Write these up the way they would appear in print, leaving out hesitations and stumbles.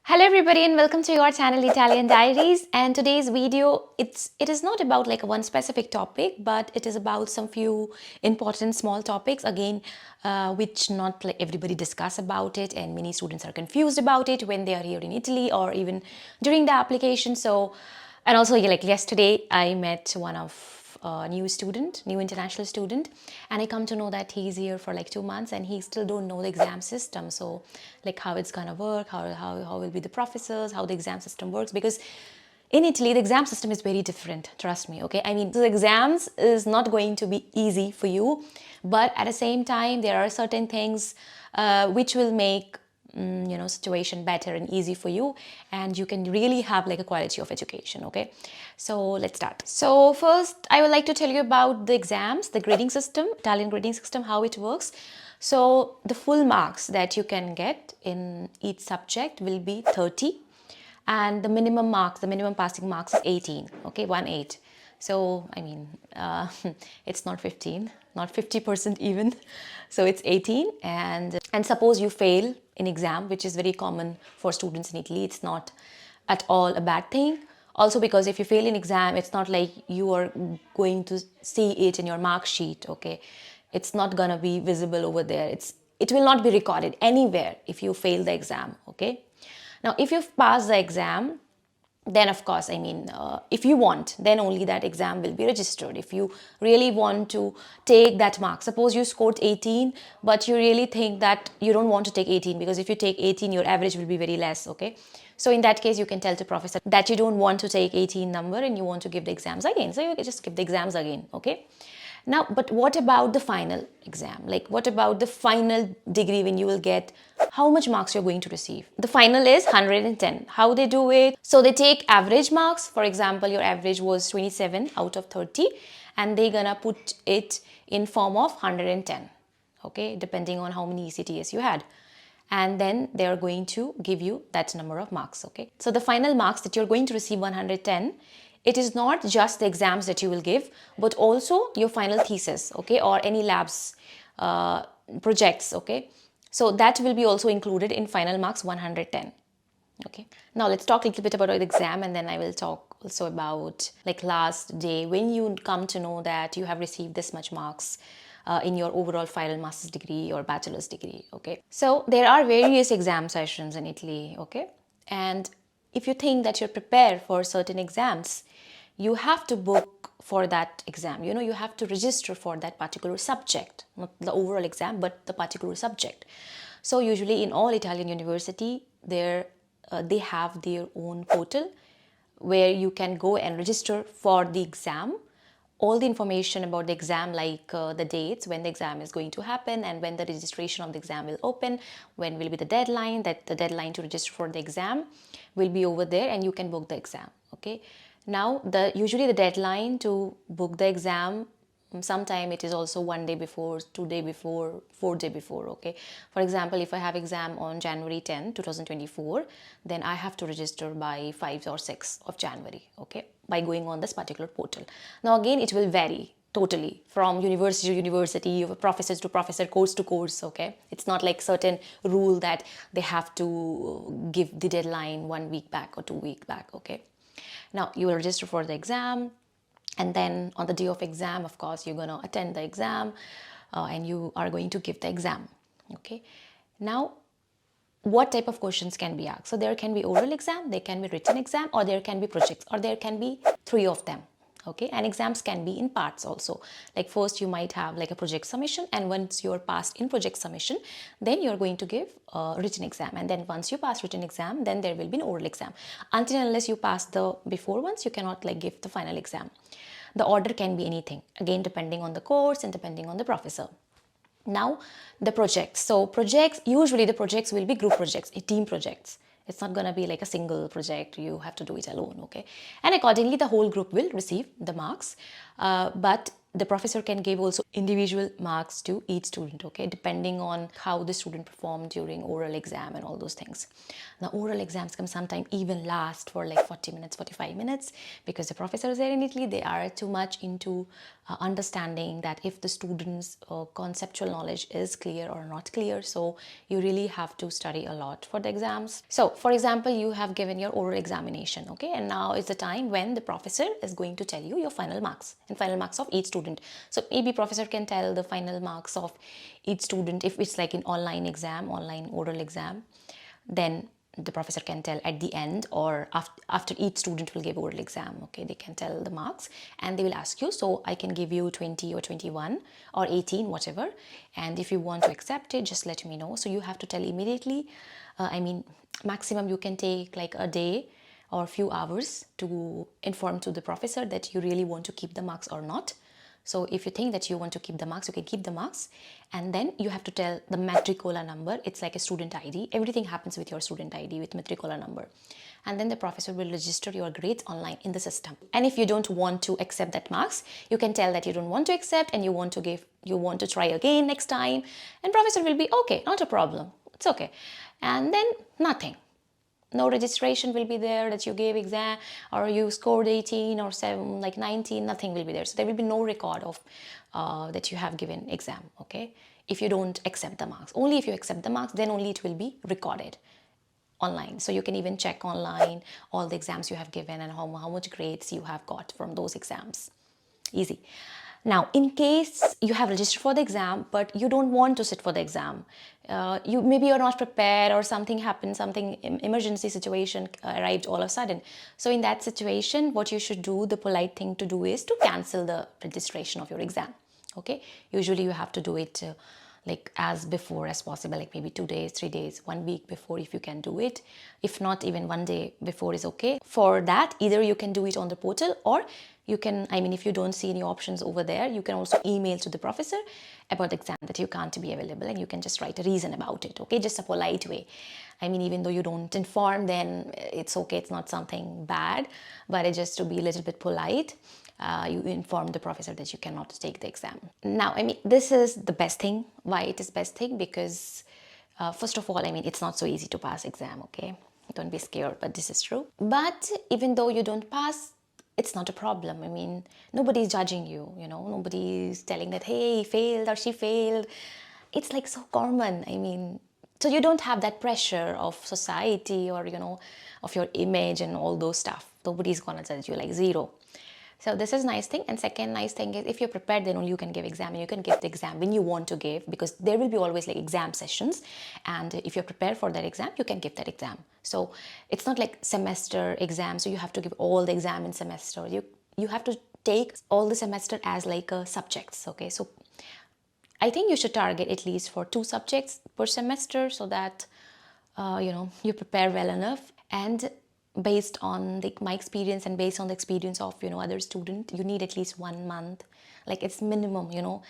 Hello everybody and welcome to your channel Italian Diaries. And today's video, it is not about like one specific topic, but it is about some few important small topics again, which not like everybody discuss about it, and many students are confused about it when they are here in Italy or even during the application. So, and also like yesterday I met one of new international student, and I come to know that he's here for like 2 months and he still don't know the exam system. So like how it's gonna work, how will be the professors, how the exam system works, because in Italy the exam system is very different, trust me. Okay, I mean, the exams is not going to be easy for you, but at the same time there are certain things which will make situation better and easy for you, and you can really have like a quality of education. Okay, so let's start. So first I would like to tell you about the exams, the grading system, Italian grading system, how it works. So the full marks that you can get in each subject will be 30, and the minimum marks, the minimum passing marks is 18. Okay, 1-8. So I mean, it's not 15, not 50% even. So it's 18, and suppose you fail in exam, which is very common for students in Italy. It's not at all a bad thing. Also, because if you fail in exam, it's not like you are going to see it in your mark sheet. Okay, it's not gonna be visible over there. It will not be recorded anywhere if you fail the exam. Okay, now if you've passed the exam, then of course, I mean, if you want, then only that exam will be registered. If you really want to take that mark, suppose you scored 18, but you really think that you don't want to take 18, because if you take 18, your average will be very less. Okay, so in that case, you can tell the professor that you don't want to take 18 number and you want to give the exams again. So you can just give the exams again. Okay, now, but what about the final exam? Like, what about the final degree when you will get how much marks you're going to receive? The final is 110. How they do it? So they take average marks. For example, your average was 27 out of 30, and they're gonna put it in form of 110. Okay, depending on how many ECTS you had. And then they are going to give you that number of marks. Okay, so the final marks that you're going to receive 110, it is not just the exams that you will give, but also your final thesis, okay, or any labs, projects. Okay, so that will be also included in final marks 110. Okay, now let's talk a little bit about the exam, and then I will talk also about like last day when you come to know that you have received this much marks in your overall final master's degree or bachelor's degree. Okay, so there are various exam sessions in Italy. Okay, and if you think that you're prepared for certain exams, you have to book for that exam. You have to register for that particular subject, not the overall exam, but the particular subject. So usually in all Italian university, they have their own portal where you can go and register for the exam. All the information about the exam, like the dates when the exam is going to happen and when the registration of the exam will open, when will be the deadline, that the deadline to register for the exam will be over there, and you can book the exam. Okay, now usually the deadline to book the exam, sometime it is also 1 day before, 2 day before, 4 day before. Okay, for example, if I have exam on January 10 2024, then I have to register by 5 or 6 of January. Okay, by going on this particular portal. Now again, it will vary totally from university to university, professors to professor, course to course. Okay, it's not like certain rule that they have to give the deadline 1 week back or 2 week back. Okay, now you will register for the exam, and then on the day of exam, of course, you're going to attend the exam, and you are going to give the exam. Okay, now what type of questions can be asked? So there can be oral exam, there can be written exam, or there can be projects, or there can be 3 of them. Okay, and exams can be in parts also. Like first you might have like a project submission, and once you're passed in project submission, then you're going to give a written exam, and then once you pass written exam, then there will be an oral exam. Until and unless you pass the before ones, you cannot like give the final exam. The order can be anything, again depending on the course and depending on the professor. Now the projects. So projects, usually the projects will be group projects, team projects. It's not going to be like a single project, you have to do it alone. Okay, and accordingly the whole group will receive the marks, but the professor can give also individual marks to each student, okay, depending on how the student performed during oral exam and all those things. Now oral exams can sometimes even last for like 40 minutes, 45 minutes, because the professors there in Italy, they are too much into understanding that if the students conceptual knowledge is clear or not clear. So you really have to study a lot for the exams. So for example, you have given your oral examination, okay, and now is the time when the professor is going to tell you your final marks and final marks of each student. So maybe professor can tell the final marks of each student if it's like an online exam, online oral exam, then the professor can tell at the end, or after each student will give oral exam, okay, they can tell the marks and they will ask you, so I can give you 20 or 21 or 18, whatever, and if you want to accept it, just let me know. So you have to tell immediately. I mean, maximum you can take like a day or a few hours to inform to the professor that you really want to keep the marks or not. So if you think that you want to keep the marks, you can keep the marks, and then you have to tell the matricola number. It's like a student ID. Everything happens with your student ID, with matricola number. And then the professor will register your grades online in the system. And if you don't want to accept that marks, you can tell that you don't want to accept and you want to try again next time. And professor will be, okay, not a problem. It's okay. And then nothing. No registration will be there that you gave exam or you scored 18 or 7, like 19, nothing will be there. So there will be no record of that you have given exam, okay, if you don't accept the marks. Only if you accept the marks, then only it will be recorded online. So you can even check online all the exams you have given and how much grades you have got from those exams. Easy. Now, in case you have registered for the exam, but you don't want to sit for the exam, maybe you're not prepared or something happened, something emergency situation arrived all of a sudden. So in that situation, what you should do, the polite thing to do is to cancel the registration of your exam. Okay, usually you have to do it like as before as possible, like maybe 2 days, 3 days, 1 week before, if you can do it. If not, even 1 day before is okay. For that, either you can do it on the portal, or you can, I mean, if you don't see any options over there, you can also email to the professor about the exam that you can't be available, and you can just write a reason about it, okay, just a polite way. I mean, even though you don't inform, then it's okay, it's not something bad, but it's just to be a little bit polite. You inform the professor that you cannot take the exam. Now, I mean, this is the best thing. Why it is best thing? Because first of all, I mean, it's not so easy to pass exam, okay? Don't be scared, but this is true. But even though you don't pass, it's not a problem. I mean, nobody's judging you, you know, nobody's telling that, hey, he failed or she failed. It's like so common. I mean, so you don't have that pressure of society or, you know, of your image and all those stuff. Nobody's gonna judge you, like zero. So this is nice thing. And second nice thing is, if you're prepared, then only you can give exam, and you can give the exam when you want to give, because there will be always like exam sessions, and if you're prepared for that exam, you can give that exam. So it's not like semester exam, so you have to give all the exam in semester. You have to take all the semester as like a subjects, okay? So I think you should target at least for 2 subjects per semester, so that you know, you prepare well enough. And based on my experience and based on the experience of, you know, other student, you need at least 1 month, like it's minimum, you know,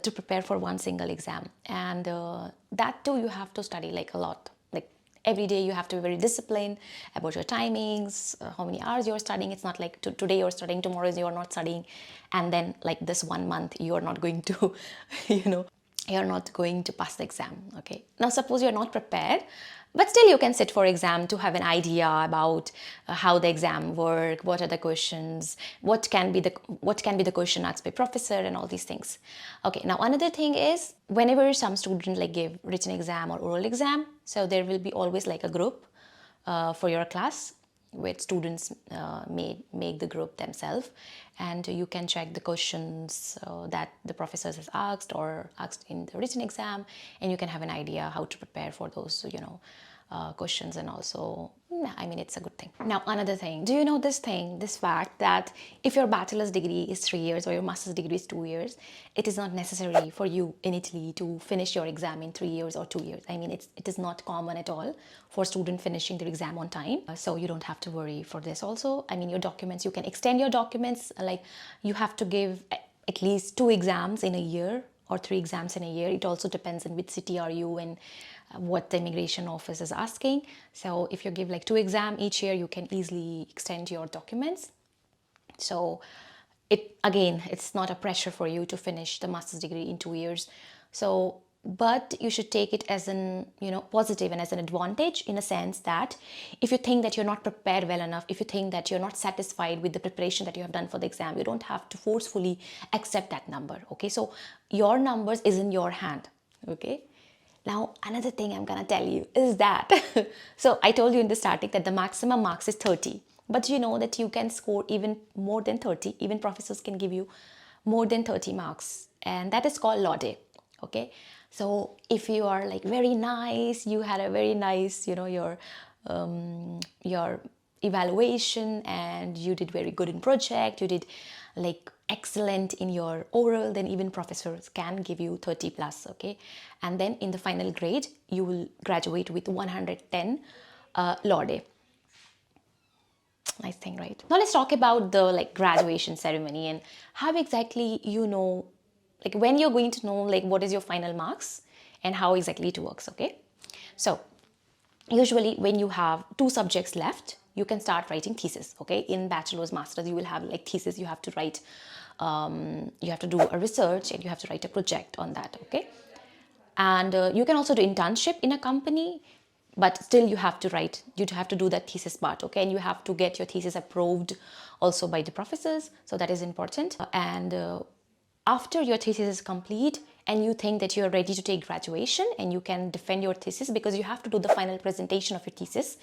to prepare for one single exam. And that too, you have to study like a lot. Like every day you have to be very disciplined about your timings, how many hours you're studying. It's not like today you're studying, tomorrow you're not studying, and then like this 1 month you're not going to you know, you're not going to pass the exam, okay? Now suppose you're not prepared, but still you can sit for exam to have an idea about how the exam work, what are the questions, what can be the question asked by professor, and all these things. Okay, now another thing is, whenever some student like give written exam or oral exam, so there will be always like a group for your class, where students make the group themselves, and you can check the questions that the professors has asked or asked in the written exam, and you can have an idea how to prepare for those, you know, questions. And also, I mean, it's a good thing. Now another thing, do you know this fact that if your bachelor's degree is 3 years or your master's degree is 2 years, it is not necessary for you in Italy to finish your exam in 3 years or 2 years. I mean, it is not common at all for student finishing their exam on time, so you don't have to worry for this also. I mean, your documents, you can extend your documents, like you have to give at least 2 exams in a year or 3 exams in a year. It also depends on which city are you and what the immigration office is asking. So if you give like 2 exams each year, you can easily extend your documents. So it's not a pressure for you to finish the master's degree in 2 years. So, but you should take it as an, positive and as an advantage, in a sense that if you think that you're not prepared well enough, if you think that you're not satisfied with the preparation that you have done for the exam, you don't have to forcefully accept that number. Okay, so your numbers is in your hand. Okay, now another thing I'm gonna tell you is that so I told you in the starting that the maximum marks is 30, but you know that you can score even more than 30. Even professors can give you more than 30 marks, and that is called Laude. Okay, so if you are like very nice, you had a very nice, your evaluation, and you did very good in project, you did like excellent in your oral, then even professors can give you 30 plus. Okay, and then in the final grade you will graduate with 110 Laude. Nice thing, right? Now let's talk about the like graduation ceremony and how exactly like when you're going to know like what is your final marks and how exactly it works. Okay, so usually when you have 2 subjects left, you can start writing thesis. Okay, in bachelor's, masters, you will have like thesis. You have to write, you have to do a research and you have to write a project on that. Okay, and you can also do internship in a company, but still you have to do that thesis part. Okay, and you have to get your thesis approved also by the professors, so that is important. And after your thesis is complete and you think that you are ready to take graduation and you can defend your thesis, because you have to do the final presentation of your thesis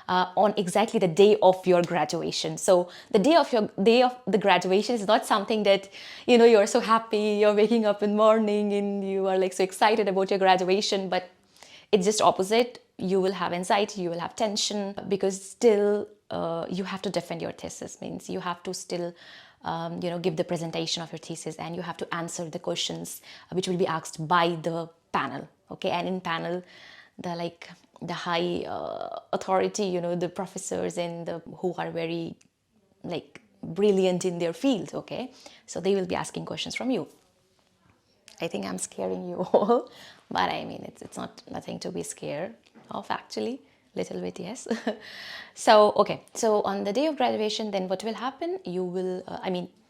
on exactly the day of your graduation. So the day of the graduation is not something that you're so happy, you're waking up in the morning and you are like so excited about your graduation, but it's just opposite. You will have anxiety, you will have tension, because still you have to defend your thesis. Means you have to still give the presentation of your thesis, and you have to answer the questions which will be asked by the panel. Okay, and in panel, the high authority, the professors and who are very like brilliant in their field. Okay, so they will be asking questions from you. I think I'm scaring you all, but I mean it's nothing to be scared of, actually. Little bit, yes. So okay, so on the day of graduation, then what will happen? You will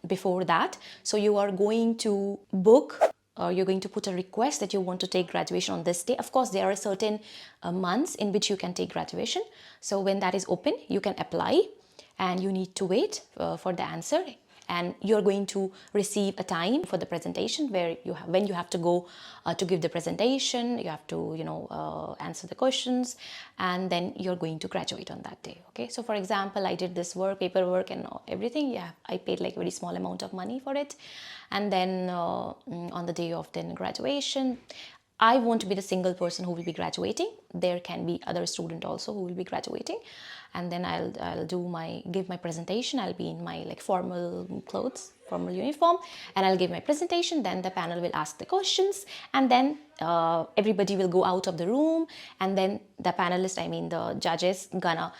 before that, so you are going to book, or you're going to put a request that you want to take graduation on this day. Of course, there are certain months in which you can take graduation. So when that is open, you can apply, and you need to wait for the answer. And you're going to receive a time for the presentation where when you have to go to give the presentation, you have to answer the questions, and then you're going to graduate on that day. Okay, so for example, I did this paperwork and everything. Yeah, I paid like a very small amount of money for it, and then on the day of then graduation, I won't be the single person who will be graduating. There can be other student also who will be graduating, and then I'll give my presentation. I'll be in my like formal clothes, formal uniform, and I'll give my presentation. Then the panel will ask the questions, and then everybody will go out of the room, and then the panelists, the judges, gonna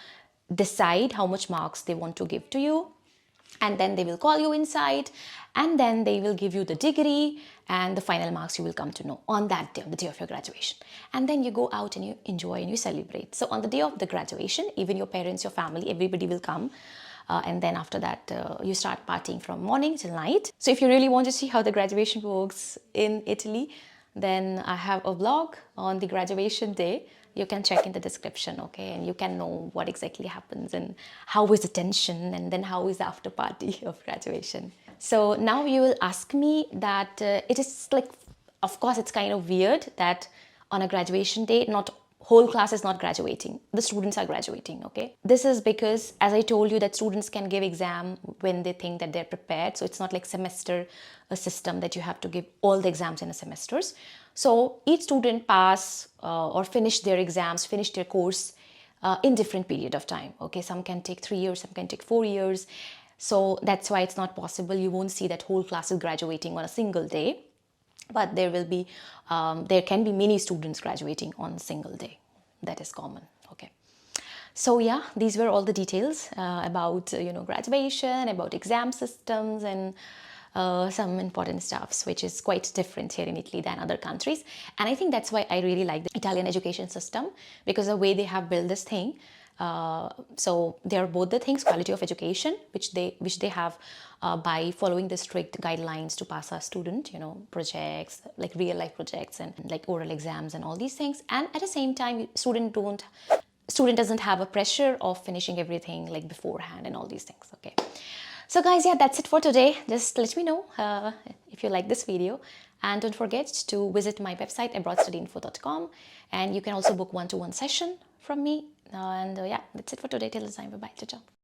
decide how much marks they want to give to you. And then they will call you inside, and then they will give you the degree, and the final marks you will come to know on that day, on the day of your graduation. And then you go out and you enjoy and you celebrate. So on the day of the graduation, even your parents, your family, everybody will come. And then after that, you start partying from morning till night. So if you really want to see how the graduation works in Italy, then I have a vlog on the graduation day. You can check in the description, okay, and you can know what exactly happens and how is the tension, and then how is the after party of graduation. So now you will ask me that it is like, of course, it's kind of weird that on a graduation day, not whole class is not graduating. The students are graduating, okay? This is because, as I told you, that students can give exam when they think that they're prepared. So it's not like semester a system that you have to give all the exams in a semesters. So each student pass or finish their exams, finish their course in different period of time, okay? Some can take 3 years, some can take 4 years. So that's why it's not possible. You won't see that whole class is graduating on a single day. But there will be, there can be many students graduating on a single day. That is common. Okay. So yeah, these were all the details about graduation, about exam systems, and some important stuffs, which is quite different here in Italy than other countries. And I think that's why I really like the Italian education system, because the way they have built this thing, So they are both the things: quality of education, which they have by following the strict guidelines to pass our student, projects, like real life projects and like oral exams and all these things. And at the same time, student doesn't have a pressure of finishing everything like beforehand and all these things. Okay, so guys, yeah, that's it for today. Just let me know if you like this video, and don't forget to visit my website abroadstudyinfo.com, and you can also book one-to-one session from me. And yeah, that's it for today. Till the time, bye bye. Ciao, ciao.